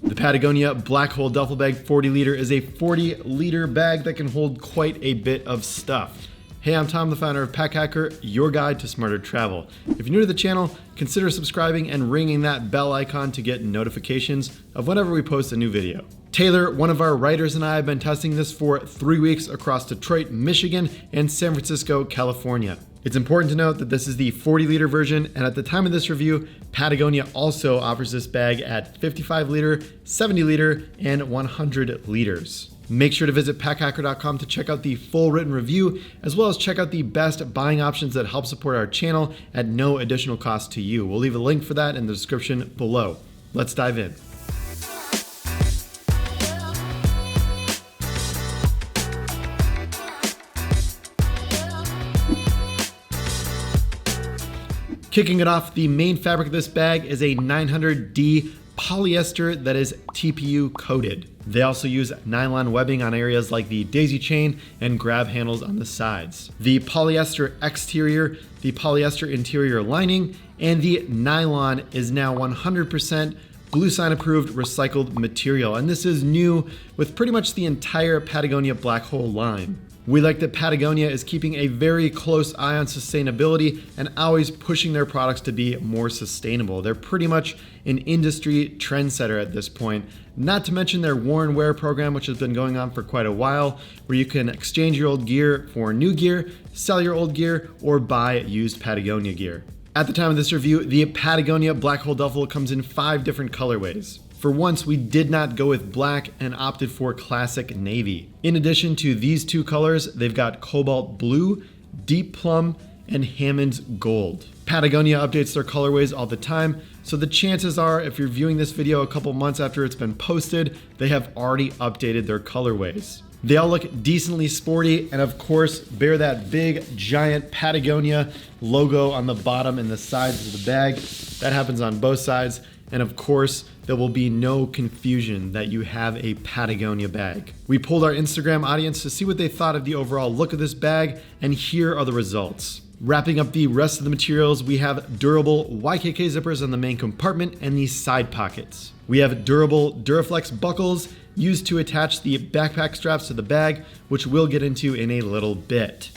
The Patagonia Black Hole Duffel Bag 40 liter is a 40 liter bag that can hold quite a bit of stuff. Hey, I'm Tom, the founder of Pack Hacker, your guide to smarter travel. If you're new to the channel, consider subscribing and ringing that bell icon to get notifications of whenever we post a new video. Taylor, one of our writers, and I have been testing this for 3 weeks across Detroit, Michigan, and San Francisco, California. It's important to note that this is the 40 liter version, and at the time of this review, Patagonia also offers this bag at 55 liter, 70 liter, and 100 liters. Make sure to visit packhacker.com to check out the full written review, as well as check out the best buying options that help support our channel at no additional cost to you. We'll leave a link for that in the description below. Let's dive in. Kicking it off, the main fabric of this bag is a 900D polyester that is TPU coated. They also use nylon webbing on areas like the daisy chain and grab handles on the sides. The polyester exterior, the polyester interior lining, and the nylon is now 100% bluesign approved recycled material, and this is new with pretty much the entire Patagonia Black Hole line. We like that Patagonia is keeping a very close eye on sustainability and always pushing their products to be more sustainable. They're pretty much an industry trendsetter at this point, not to mention their Wear and Wear program, which has been going on for quite a while, where you can exchange your old gear for new gear, sell your old gear, or buy used Patagonia gear. At the time of this review, the Patagonia Black Hole Duffel comes in 5 different colorways. For once, we did not go with black and opted for classic navy. In addition to these 2 colors, they've got cobalt blue, deep plum, and Hammond's gold. Patagonia updates their colorways all the time, so the chances are if you're viewing this video a couple months after it's been posted, they have already updated their colorways. They all look decently sporty and of course bear that big giant Patagonia logo on the bottom and the sides of the bag. That happens on both sides. And of course, there will be no confusion that you have a Patagonia bag. We polled our Instagram audience to see what they thought of the overall look of this bag, and here are the results. Wrapping up the rest of the materials, we have durable YKK zippers on the main compartment and the side pockets. We have durable Duraflex buckles used to attach the backpack straps to the bag, which we'll get into in a little bit.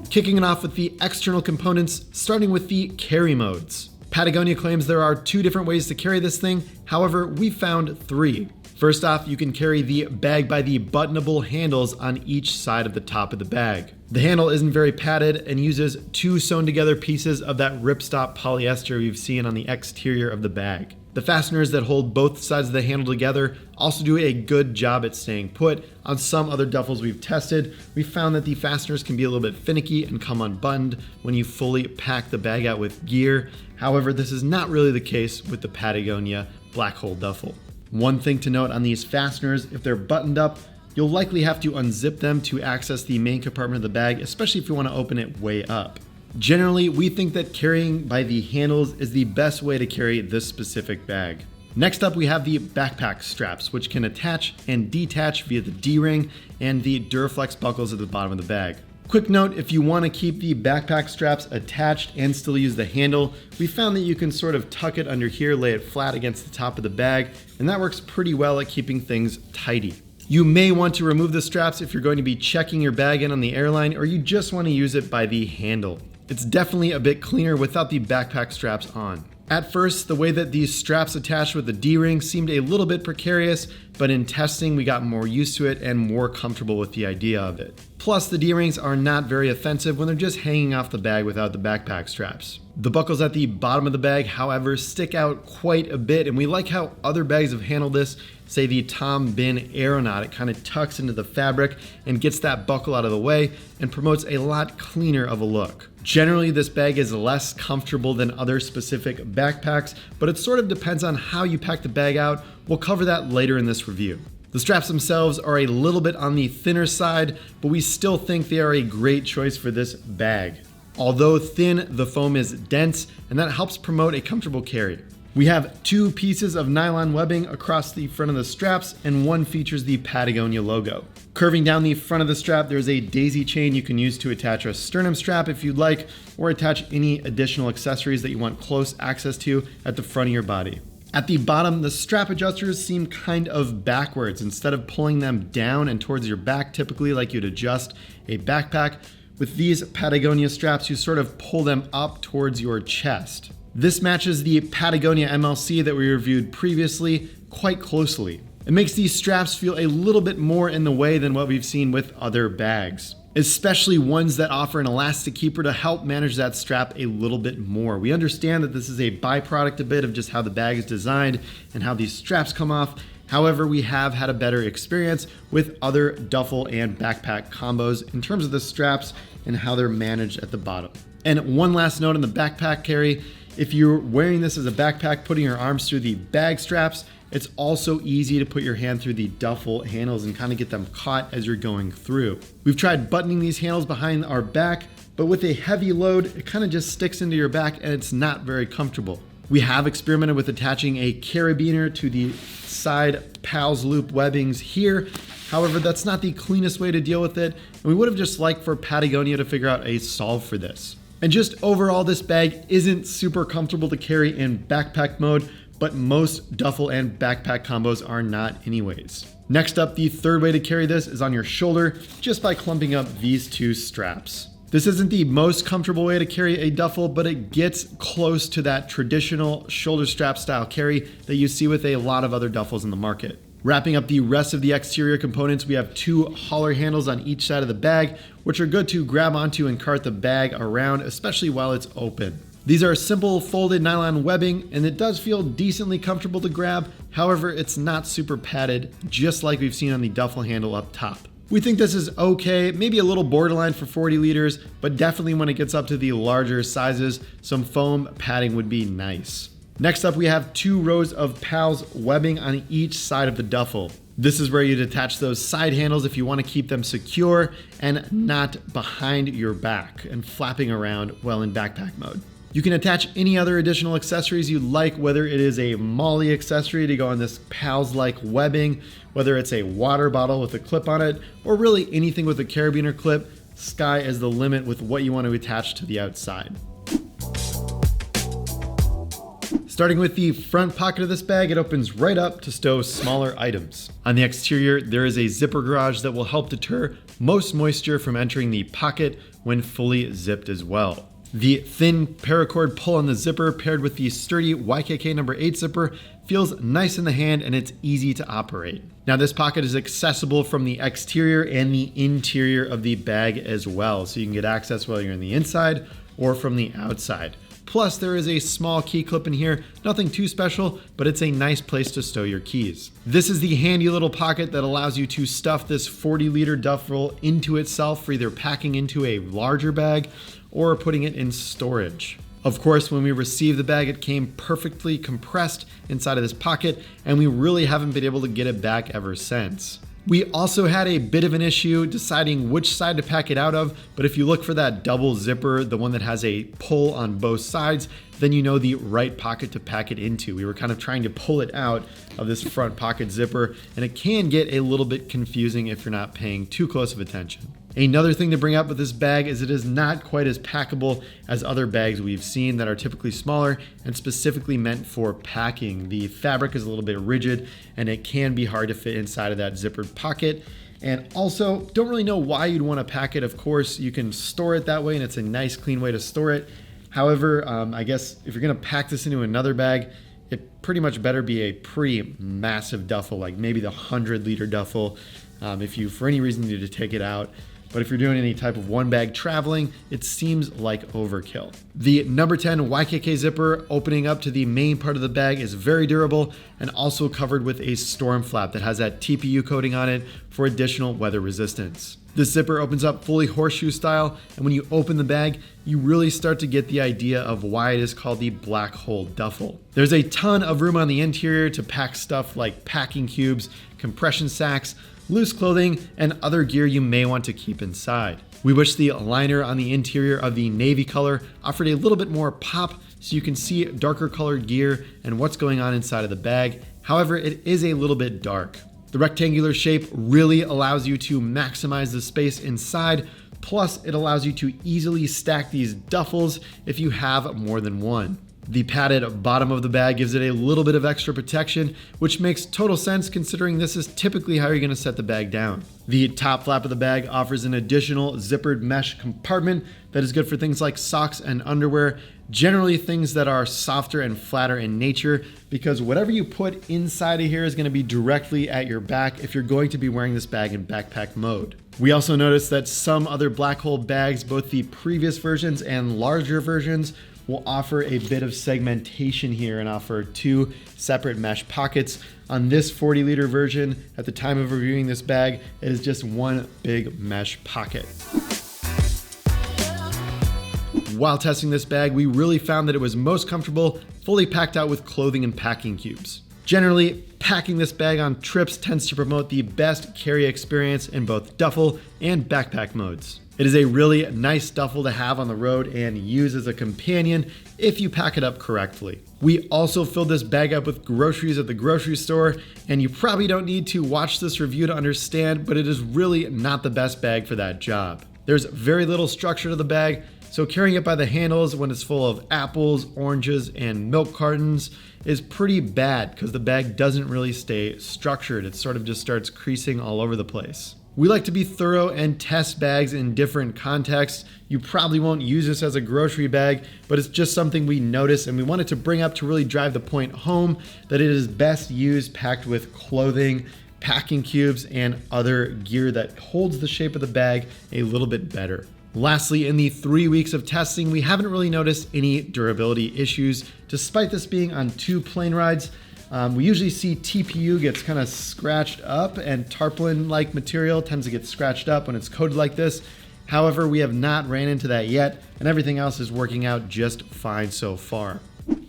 Kicking it off with the external components, starting with the carry modes. Patagonia claims there are 2 different ways to carry this thing, however, we found 3. First off, you can carry the bag by the buttonable handles on each side of the top of the bag. The handle isn't very padded and uses 2 sewn together pieces of that ripstop polyester we've seen on the exterior of the bag. The fasteners that hold both sides of the handle together also do a good job at staying put. On some other duffels we've tested, we found that the fasteners can be a little bit finicky and come unbuttoned when you fully pack the bag out with gear. However, this is not really the case with the Patagonia Black Hole Duffel. One thing to note on these fasteners, if they're buttoned up, you'll likely have to unzip them to access the main compartment of the bag, especially if you want to open it way up. Generally, we think that carrying by the handles is the best way to carry this specific bag. Next up, we have the backpack straps, which can attach and detach via the D-ring and the Duraflex buckles at the bottom of the bag. Quick note, if you want to keep the backpack straps attached and still use the handle, we found that you can sort of tuck it under here, lay it flat against the top of the bag, and that works pretty well at keeping things tidy. You may want to remove the straps if you're going to be checking your bag in on the airline, or you just want to use it by the handle. It's definitely a bit cleaner without the backpack straps on. At first, the way that these straps attached with the D-ring seemed a little bit precarious, but in testing we got more used to it and more comfortable with the idea of it. Plus, the D-rings are not very offensive when they're just hanging off the bag without the backpack straps. The buckles at the bottom of the bag, however, stick out quite a bit, and we like how other bags have handled this. Say the Tom Bin Aeronaut, it kind of tucks into the fabric and gets that buckle out of the way and promotes a lot cleaner of a look. Generally, this bag is less comfortable than other specific backpacks, but it sort of depends on how you pack the bag out. We'll cover that later in this review. The straps themselves are a little bit on the thinner side, but we still think they are a great choice for this bag. Although thin, the foam is dense, and that helps promote a comfortable carry. We have 2 pieces of nylon webbing across the front of the straps, and one features the Patagonia logo. Curving down the front of the strap, there's a daisy chain you can use to attach a sternum strap if you'd like, or attach any additional accessories that you want close access to at the front of your body. At the bottom, the strap adjusters seem kind of backwards. Instead of pulling them down and towards your back, typically like you'd adjust a backpack, with these Patagonia straps, you sort of pull them up towards your chest. This matches the Patagonia MLC that we reviewed previously quite closely. It makes these straps feel a little bit more in the way than what we've seen with other bags, especially ones that offer an elastic keeper to help manage that strap a little bit more. We understand that this is a byproduct a bit of just how the bag is designed and how these straps come off. However, we have had a better experience with other duffel and backpack combos in terms of the straps and how they're managed at the bottom. And one last note on the backpack carry, if you're wearing this as a backpack, putting your arms through the bag straps, it's also easy to put your hand through the duffel handles and kind of get them caught as you're going through. We've tried buttoning these handles behind our back, but with a heavy load, it kind of just sticks into your back and it's not very comfortable. We have experimented with attaching a carabiner to the side PALS loop webbings here. However, that's not the cleanest way to deal with it, and we would have just liked for Patagonia to figure out a solve for this. And just overall, this bag isn't super comfortable to carry in backpack mode, but most duffel and backpack combos are not anyways. Next up, the third way to carry this is on your shoulder, just by clumping up these two straps. This isn't the most comfortable way to carry a duffel, but it gets close to that traditional shoulder strap style carry that you see with a lot of other duffels in the market. Wrapping up the rest of the exterior components, we have two hauler handles on each side of the bag, which are good to grab onto and cart the bag around, especially while it's open. These are simple folded nylon webbing, and it does feel decently comfortable to grab. However, it's not super padded, just like we've seen on the duffel handle up top. We think this is okay, maybe a little borderline for 40 liters, but definitely when it gets up to the larger sizes, some foam padding would be nice. Next up, we have two rows of PALS webbing on each side of the duffel. This is where you'd attach those side handles if you want to keep them secure and not behind your back and flapping around while in backpack mode. You can attach any other additional accessories you'd like, whether it is a MOLLE accessory to go on this PALS-like webbing, whether it's a water bottle with a clip on it, or really anything with a carabiner clip. Sky is the limit with what you want to attach to the outside. Starting with the front pocket of this bag, it opens right up to stow smaller items. On the exterior, there is a zipper garage that will help deter most moisture from entering the pocket when fully zipped as well. The thin paracord pull on the zipper paired with the sturdy YKK number 8 zipper feels nice in the hand and it's easy to operate. Now this pocket is accessible from the exterior and the interior of the bag as well, so you can get access while you're in the inside or from the outside. Plus there is a small key clip in here, nothing too special, but it's a nice place to stow your keys. This is the handy little pocket that allows you to stuff this 40-liter duffel into itself for either packing into a larger bag or putting it in storage. Of course, when we received the bag, it came perfectly compressed inside of this pocket, and we really haven't been able to get it back ever since. We also had a bit of an issue deciding which side to pack it out of, but if you look for that double zipper, the one that has a pull on both sides, then you know the right pocket to pack it into. We were kind of trying to pull it out of this front pocket zipper, and it can get a little bit confusing if you're not paying too close of attention. Another thing to bring up with this bag is it is not quite as packable as other bags we've seen that are typically smaller and specifically meant for packing. The fabric is a little bit rigid and it can be hard to fit inside of that zippered pocket. And also, don't really know why you'd want to pack it. Of course, you can store it that way and it's a nice clean way to store it. However, I guess if you're going to pack this into another bag, it pretty much better be a pretty massive duffel, like maybe the 100-liter duffel, if you for any reason need to take it out. But if you're doing any type of one bag traveling, it seems like overkill. The number 10 YKK zipper opening up to the main part of the bag is very durable and also covered with a storm flap that has that TPU coating on it for additional weather resistance. This zipper opens up fully horseshoe style, and when you open the bag, you really start to get the idea of why it is called the black hole duffel. There's a ton of room on the interior to pack stuff like packing cubes, compression sacks, loose clothing, and other gear you may want to keep inside. We wish the liner on the interior of the navy color offered a little bit more pop so you can see darker colored gear and what's going on inside of the bag. However, it is a little bit dark. The rectangular shape really allows you to maximize the space inside, plus it allows you to easily stack these duffels if you have more than one. The padded bottom of the bag gives it a little bit of extra protection, which makes total sense considering this is typically how you're going to set the bag down. The top flap of the bag offers an additional zippered mesh compartment that is good for things like socks and underwear, generally things that are softer and flatter in nature, because whatever you put inside of here is going to be directly at your back if you're going to be wearing this bag in backpack mode. We also noticed that some other black hole bags, both the previous versions and larger versions, will offer a bit of segmentation here and offer 2 separate mesh pockets. On this 40-liter version, at the time of reviewing this bag, it is just one big mesh pocket. While testing this bag, we really found that it was most comfortable fully packed out with clothing and packing cubes. Generally, packing this bag on trips tends to promote the best carry experience in both duffel and backpack modes. It is a really nice duffel to have on the road and use as a companion if you pack it up correctly. We also filled this bag up with groceries at the grocery store, and you probably don't need to watch this review to understand, but it is really not the best bag for that job. There's very little structure to the bag, so carrying it by the handles when it's full of apples, oranges, and milk cartons is pretty bad because the bag doesn't really stay structured. It sort of just starts creasing all over the place. We like to be thorough and test bags in different contexts. You probably won't use this as a grocery bag, but it's just something we noticed and we wanted to bring up to really drive the point home that it is best used packed with clothing, packing cubes, and other gear that holds the shape of the bag a little bit better. Lastly, in the 3 weeks of testing, we haven't really noticed any durability issues, despite this being on 2 plane rides. We usually see TPU gets kind of scratched up and tarpaulin-like material tends to get scratched up when it's coated like this. However, we have not ran into that yet, and everything else is working out just fine so far.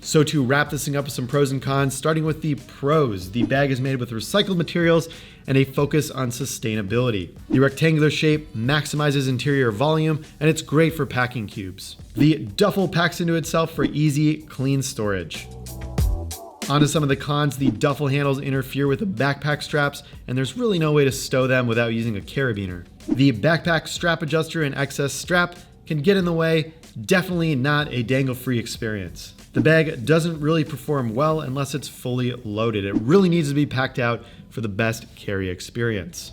So to wrap this thing up with some pros and cons, starting with the pros, the bag is made with recycled materials and a focus on sustainability. The rectangular shape maximizes interior volume, and it's great for packing cubes. The duffel packs into itself for easy, clean storage. Onto some of the cons, the duffel handles interfere with the backpack straps, and there's really no way to stow them without using a carabiner. The backpack strap adjuster and excess strap can get in the way, definitely not a dangle-free experience. The bag doesn't really perform well unless it's fully loaded. It really needs to be packed out for the best carry experience.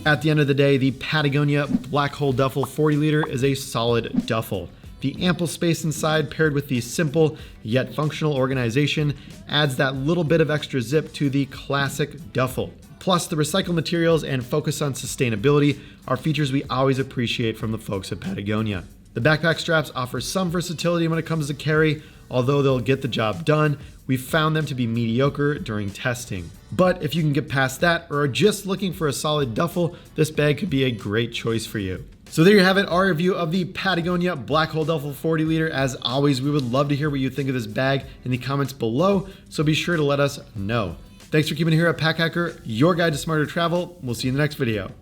At the end of the day, the Patagonia Black Hole Duffel 40-liter is a solid duffel. The ample space inside paired with the simple yet functional organization adds that little bit of extra zip to the classic duffel. Plus, the recycled materials and focus on sustainability are features we always appreciate from the folks at Patagonia. The backpack straps offer some versatility when it comes to carry, although they'll get the job done. We've found them to be mediocre during testing. But if you can get past that or are just looking for a solid duffel, this bag could be a great choice for you. So there you have it, our review of the Patagonia Black Hole Duffel 40-liter. As always, we would love to hear what you think of this bag in the comments below, so be sure to let us know. Thanks for keeping it here at Pack Hacker, your guide to smarter travel. We'll see you in the next video.